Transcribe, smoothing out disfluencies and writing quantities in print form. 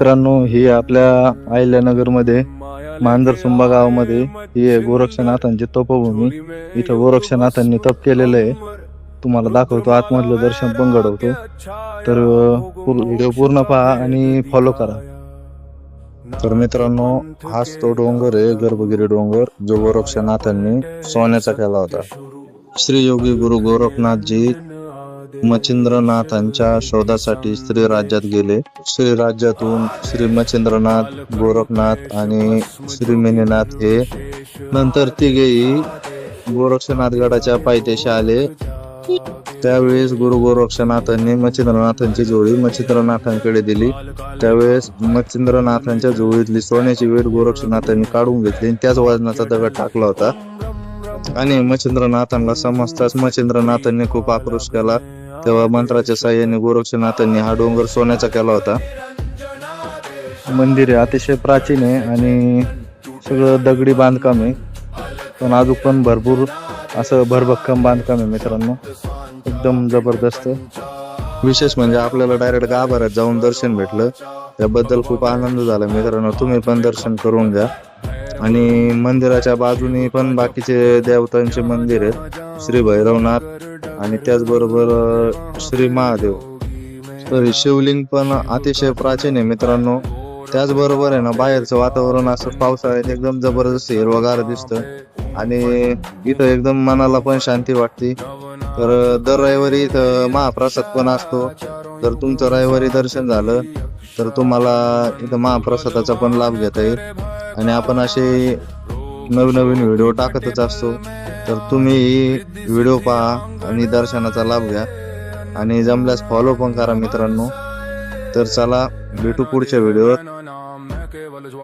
मित्रांनो, ही आपल्या अहिल्यानगर मध्ये मांजरसुंबा गावामध्ये ही आहे गोरक्षनाथांची तपोभूमी. इथं गोरक्षनाथांनी तप केलेलं आहे. तुम्हाला दाखवतो, आतमधलं दर्शन पण घडवतो. तर व्हिडिओ पूर्ण पहा आणि फॉलो करा. तर मित्रांनो, हाच तो डोंगर आहे, गर्भगिरी डोंगर, जो गोरक्षनाथांनी सोन्याचा केला होता. श्री योगी गुरु गोरखनाथजी मच्छिंद्रनाथांच्या शोधासाठी श्री राज्यात गेले. श्री राज्यातून श्री मच्छिंद्रनाथ, गोरखनाथ आणि श्री मिनीनाथ हे नंतर तिघेही गोरक्षनाथ गडाच्या पायथ्याशी आले. त्यावेळेस गुरु गोरक्षनाथांनी मच्छिंद्रनाथांची जोडी मच्छिंद्रनाथांकडे दिली. त्यावेळेस मच्छिंद्रनाथांच्या जोडीतली सोन्याची वेळ गोरक्षनाथांनी काढून घेतली आणि त्याच वजनाचा दगड टाकला होता. आणि मच्छिंद्रनाथांना समजताच मच्छिंद्रनाथांनी खूप आक्रोश केला. तेव्हा मंत्राच्या साह्याने गोरक्षनाथांनी हा डोंगर सोन्याचा केला होता. मंदिर अतिशय प्राचीन आहे आणि सगळं दगडी बांधकाम आहे, पण अजून पण भरपूर असं भरभक्कम बांधकाम आहे मित्रांनो, एकदम जबरदस्त. विशेष म्हणजे आपल्याला डायरेक्ट गाभाऱ्यात जाऊन दर्शन भेटलं, त्याबद्दल खूप आनंद झाला मित्रांनो. तुम्ही पण दर्शन करून घ्या. आणि मंदिराच्या बाजूनी पण बाकीचे देवतांचे मंदिर आहेत, श्री भैरवनाथ आणि त्याचबरोबर श्री महादेव. तर शिवलिंग पण अतिशय प्राचीन आहे मित्रांनो. त्याचबरोबर आहे ना, बाहेरचं वातावरण असं पावसाळ्यात एकदम जबरदस्त हिरवगार दिसतं आणि इथं एकदम मनाला पण शांती वाटते. तर दर रविवारी इथं महाप्रसाद पण असतो. जर तुमचं रविवारी दर्शन झालं तर तुम्हाला इथं महाप्रसादाचा पण लाभ घेता येईल. आणि आपण असे नवीन व्हिडिओ टाकतच असतो, तर तुम्ही व्हिडिओ पहा आणि दर्शनाचा लाभ घ्या आणि जमल्यास फॉलो पण करा मित्रांनो. तर चला, भेटू पुढच्या व्हिडिओत.